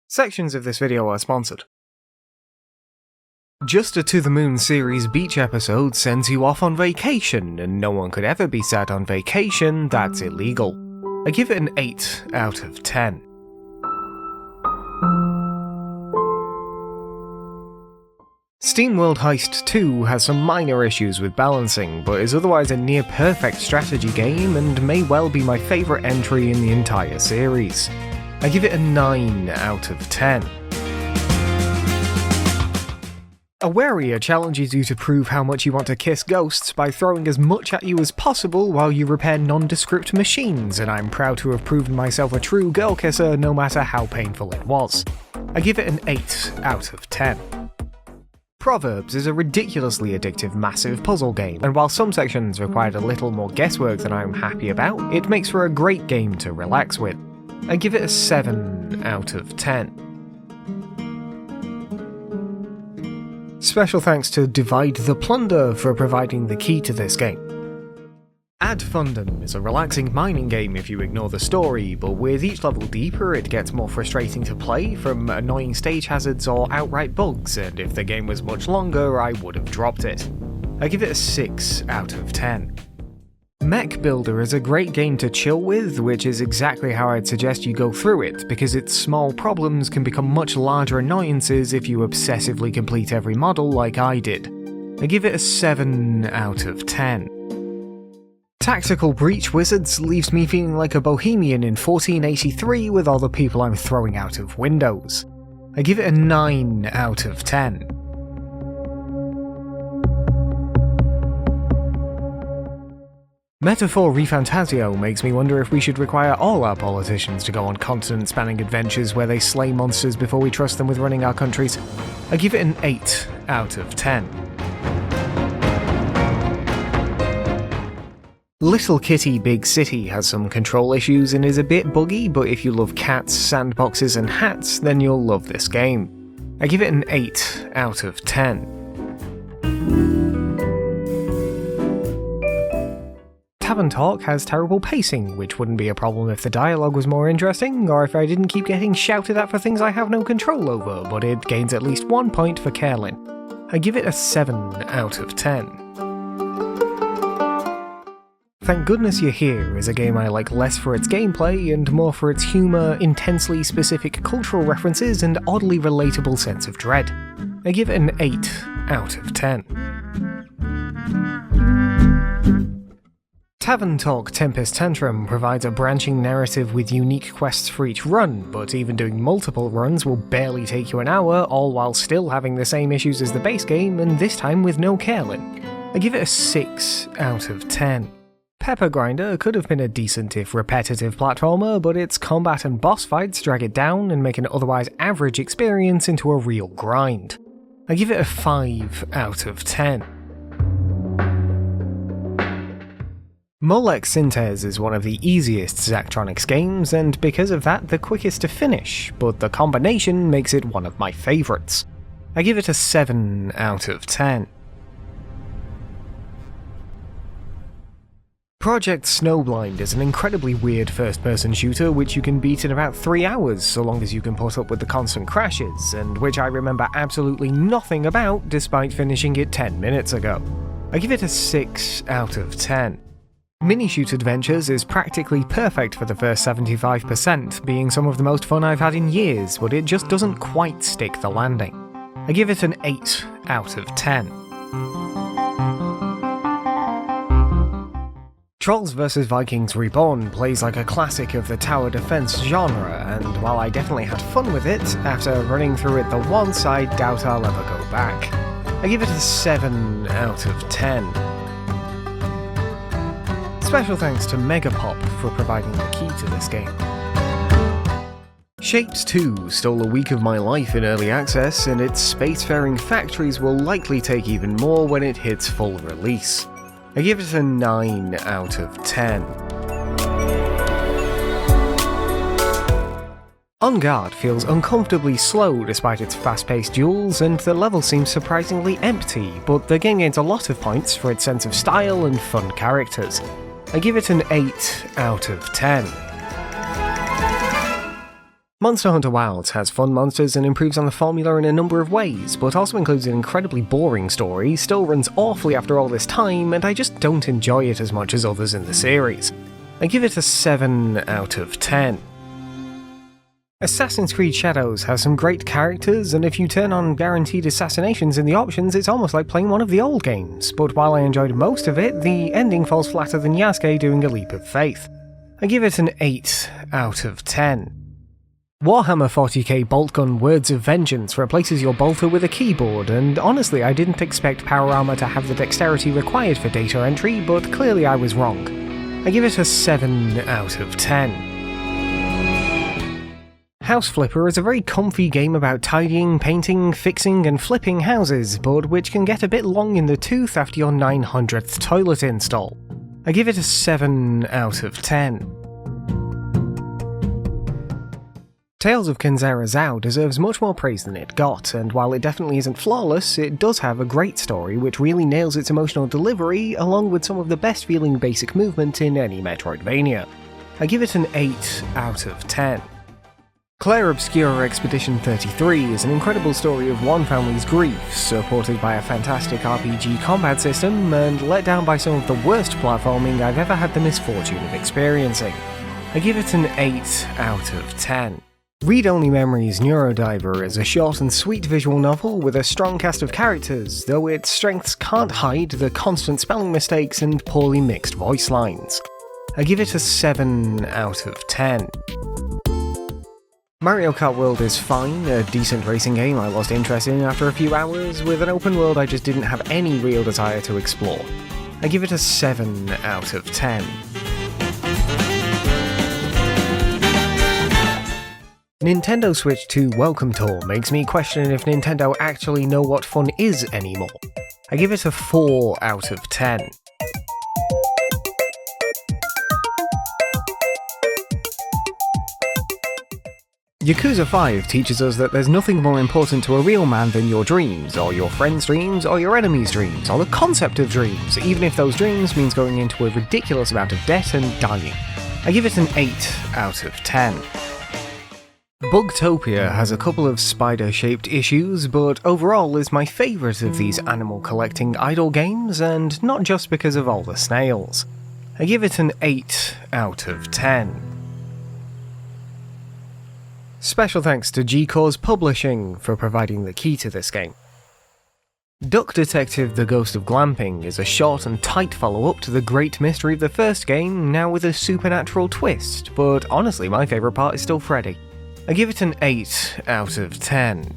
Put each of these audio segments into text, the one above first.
Sections of this video are sponsored. Just a To the Moon series beach episode sends you off on vacation, and no one could ever be sad on vacation, that's illegal. I give it an 8 out of 10. SteamWorld Heist 2 has some minor issues with balancing, but is otherwise a near-perfect strategy game and may well be my favourite entry in the entire series. I give it a 9 out of 10. Awaria challenges you to prove how much you want to kiss ghosts by throwing as much at you as possible while you repair nondescript machines, and I'm proud to have proven myself a true girl kisser no matter how painful it was. I give it an 8 out of 10. Proverbs is a ridiculously addictive massive puzzle game, and while some sections required a little more guesswork than I'm happy about, it makes for a great game to relax with. I give it a 7 out of 10. Special thanks to Divide The Plunder for providing the key to this game. Add Fundum is a relaxing mining game if you ignore the story, but with each level deeper it gets more frustrating to play, from annoying stage hazards or outright bugs, and if the game was much longer I would have dropped it. I give it a 6 out of 10. Mech Builder is a great game to chill with, which is exactly how I'd suggest you go through it, because its small problems can become much larger annoyances if you obsessively complete every model like I did. I give it a 7 out of 10. Tactical Breach Wizards leaves me feeling like a bohemian in 1483 with all the people I'm throwing out of windows. I give it a 9 out of 10. Metaphor Refantazio makes me wonder if we should require all our politicians to go on continent-spanning adventures where they slay monsters before we trust them with running our countries. I give it an 8 out of 10. Little Kitty Big City has some control issues and is a bit buggy, but if you love cats, sandboxes and hats, then you'll love this game. I give it an 8 out of 10. Tavern Talk has terrible pacing, which wouldn't be a problem if the dialogue was more interesting, or if I didn't keep getting shouted at for things I have no control over, but it gains at least 1 point for Carolyn. I give it a 7 out of 10. Thank Goodness You're Here is a game I like less for its gameplay and more for its humour, intensely specific cultural references, and oddly relatable sense of dread. I give it an 8 out of 10. Tavern Talk Tempest Tantrum provides a branching narrative with unique quests for each run, but even doing multiple runs will barely take you an hour, all while still having the same issues as the base game, and this time with no Carolyn. I give it a 6 out of 10. Pepper Grinder could have been a decent if repetitive platformer, but its combat and boss fights drag it down and make an otherwise average experience into a real grind. I give it a 5 out of 10. Molek-Syntez is one of the easiest Zachtronics games, and because of that the quickest to finish, but the combination makes it one of my favourites. I give it a 7 out of 10. Project Snowblind is an incredibly weird first-person shooter which you can beat in about 3 hours so long as you can put up with the constant crashes, and which I remember absolutely nothing about despite finishing it 10 minutes ago. I give it a 6 out of 10. Minishoot Adventures is practically perfect for the first 75%, being some of the most fun I've had in years, but it just doesn't quite stick the landing. I give it an 8 out of 10. Trolls vs Vikings Reborn plays like a classic of the tower defense genre, and while I definitely had fun with it, after running through it the once, I doubt I'll ever go back. I give it a 7 out of 10. Special thanks to Megapop for providing the key to this game. Shapez 2 stole a week of my life in early access, and its spacefaring factories will likely take even more when it hits full release. I give it a 9 out of 10. On Garde feels uncomfortably slow despite its fast-paced duels, and the level seems surprisingly empty, but the game gains a lot of points for its sense of style and fun characters. I give it an 8 out of 10. Monster Hunter Wilds has fun monsters and improves on the formula in a number of ways, but also includes an incredibly boring story, still runs awfully after all this time, and I just don't enjoy it as much as others in the series. I give it a 7 out of 10. Assassin's Creed Shadows has some great characters, and if you turn on guaranteed assassinations in the options, it's almost like playing one of the old games, but while I enjoyed most of it, the ending falls flatter than Yasuke doing a leap of faith. I give it an 8 out of 10. Warhammer 40k Boltgun Words of Vengeance replaces your bolter with a keyboard, and honestly I didn't expect power armor to have the dexterity required for data entry, but clearly I was wrong. I give it a 7 out of 10. House Flipper is a very comfy game about tidying, painting, fixing and flipping houses, but which can get a bit long in the tooth after your 900th toilet install. I give it a 7 out of 10. Tales of Kenzera Zhao deserves much more praise than it got, and while it definitely isn't flawless, it does have a great story which really nails its emotional delivery, along with some of the best feeling basic movement in any Metroidvania. I give it an 8 out of 10. Clair Obscur Expedition 33 is an incredible story of one family's grief, supported by a fantastic RPG combat system, and let down by some of the worst platforming I've ever had the misfortune of experiencing. I give it an 8 out of 10. Read Only Memories Neurodiver is a short and sweet visual novel with a strong cast of characters, though its strengths can't hide the constant spelling mistakes and poorly mixed voice lines. I give it a 7 out of 10. Mario Kart World is fine, a decent racing game I lost interest in after a few hours, with an open world I just didn't have any real desire to explore. I give it a 7 out of 10. Nintendo Switch 2 Welcome Tour makes me question if Nintendo actually know what fun is anymore. I give it a 4 out of 10. Yakuza 5 teaches us that there's nothing more important to a real man than your dreams, or your friends' dreams, or your enemies' dreams, or the concept of dreams, even if those dreams means going into a ridiculous amount of debt and dying. I give it an 8 out of 10. Bugtopia has a couple of spider-shaped issues, but overall is my favourite of these animal collecting idle games, and not just because of all the snails. I give it an 8 out of 10. Special thanks to GCORES Publishing for providing the key to this game. Duck Detective The Ghost of Glamping is a short and tight follow-up to the great mystery of the first game, now with a supernatural twist, but honestly my favourite part is still Freddy. I give it an 8 out of 10.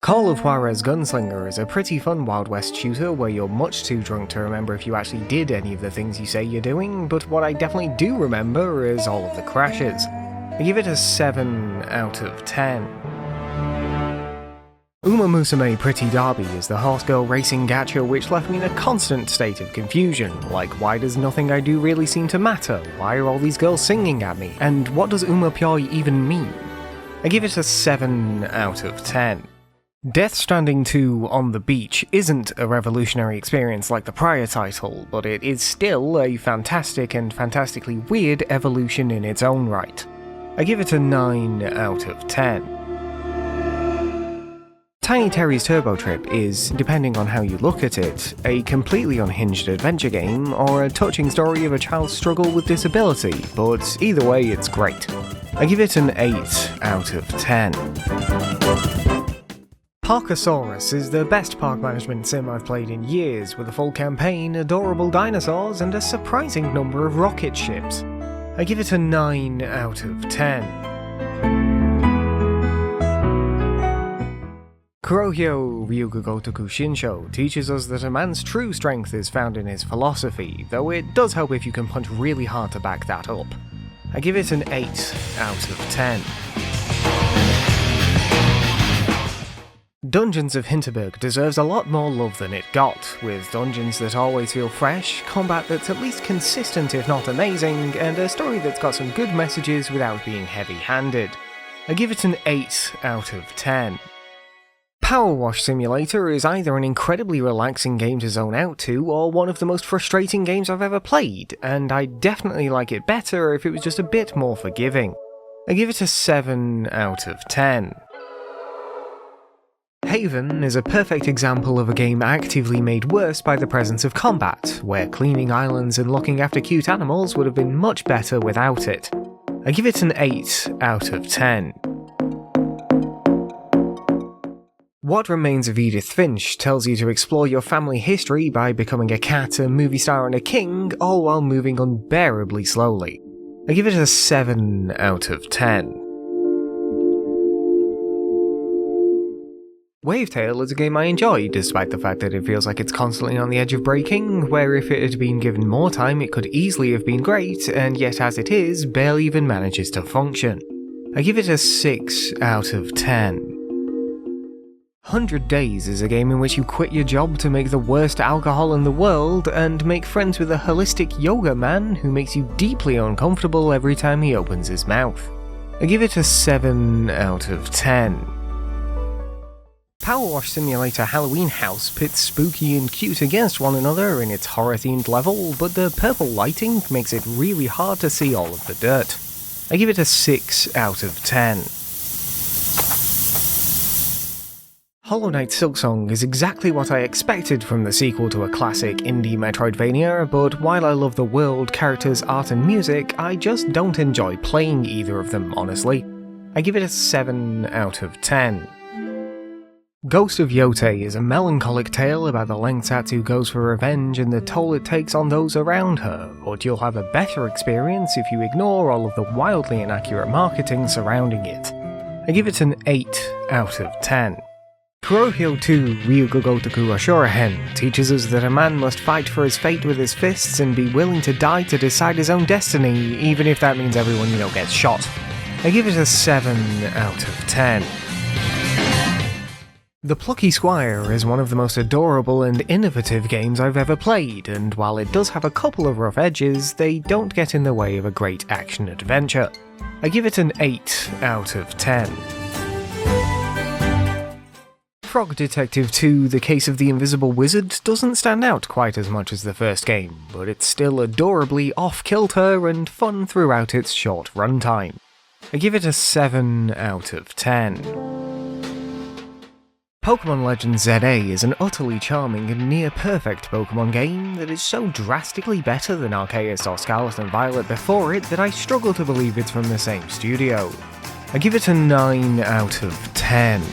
Call of Juarez Gunslinger is a pretty fun Wild West shooter where you're much too drunk to remember if you actually did any of the things you say you're doing, but what I definitely do remember is all of the crashes. I give it a 7 out of 10. Uma Musume Pretty Derby is the horse girl racing gacha which left me in a constant state of confusion, like why does nothing I do really seem to matter, why are all these girls singing at me, and what does Uma Pyoi even mean? I give it a 7 out of 10. Death Stranding 2 On the Beach isn't a revolutionary experience like the prior title, but it is still a fantastic and fantastically weird evolution in its own right. I give it a 9 out of 10. Tiny Terry's Turbo Trip is, depending on how you look at it, a completely unhinged adventure game or a touching story of a child's struggle with disability, but either way it's great. I give it an 8 out of 10. Parkosaurus is the best park management sim I've played in years, with a full campaign, adorable dinosaurs, and a surprising number of rocket ships. I give it a 9 out of 10. Kurohyo Ryuga Gotoku Shinsho teaches us that a man's true strength is found in his philosophy, though it does help if you can punch really hard to back that up. I give it an 8 out of 10. Dungeons of Hinterberg deserves a lot more love than it got, with dungeons that always feel fresh, combat that's at least consistent if not amazing, and a story that's got some good messages without being heavy-handed. I give it an 8 out of 10. PowerWash Simulator is either an incredibly relaxing game to zone out to, or one of the most frustrating games I've ever played, and I'd definitely like it better if it was just a bit more forgiving. I give it a 7 out of 10. Haven is a perfect example of a game actively made worse by the presence of combat, where cleaning islands and looking after cute animals would have been much better without it. I give it an 8 out of 10. What Remains of Edith Finch tells you to explore your family history by becoming a cat, a movie star and a king, all while moving unbearably slowly. I give it a 7 out of 10. Wavetale is a game I enjoy, despite the fact that it feels like it's constantly on the edge of breaking, where if it had been given more time it could easily have been great, and yet as it is, barely even manages to function. I give it a 6 out of 10. 100 Days is a game in which you quit your job to make the worst alcohol in the world and make friends with a holistic yoga man who makes you deeply uncomfortable every time he opens his mouth. I give it a 7 out of 10. PowerWash Simulator Halloween House pits spooky and cute against one another in its horror-themed level, but the purple lighting makes it really hard to see all of the dirt. I give it a 6 out of 10. Hollow Knight Silksong is exactly what I expected from the sequel to a classic indie Metroidvania, but while I love the world, characters, art and music, I just don't enjoy playing either of them, honestly. I give it a 7 out of 10. Ghost of Yotei is a melancholic tale about the lengths Atsu goes for revenge and the toll it takes on those around her, but you'll have a better experience if you ignore all of the wildly inaccurate marketing surrounding it. I give it an 8 out of 10. Kurohyo 2 Ryuga Gotoku Ashura-Hen teaches us that a man must fight for his fate with his fists and be willing to die to decide his own destiny, even if that means everyone gets shot. I give it a 7 out of 10. The Plucky Squire is one of the most adorable and innovative games I've ever played, and while it does have a couple of rough edges, they don't get in the way of a great action adventure. I give it an 8 out of 10. Frog Detective 2 The Case of the Invisible Wizard doesn't stand out quite as much as the first game, but it's still adorably off-kilter and fun throughout its short runtime. I give it a 7 out of 10. Pokemon Legends ZA is an utterly charming and near-perfect Pokemon game that is so drastically better than Arceus or Scarlet and Violet before it that I struggle to believe it's from the same studio. I give it a 9 out of 10.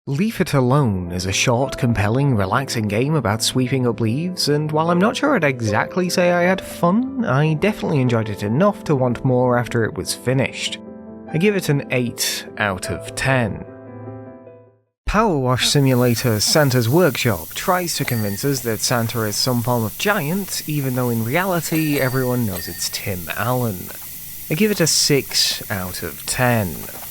Leave It Alone is a short, compelling, relaxing game about sweeping up leaves, and while I'm not sure I'd exactly say I had fun, I definitely enjoyed it enough to want more after it was finished. I give it an 8 out of 10. PowerWash Simulator Santa's Workshop tries to convince us that Santa is some form of giant, even though in reality everyone knows it's Tim Allen. I give it a 6 out of 10.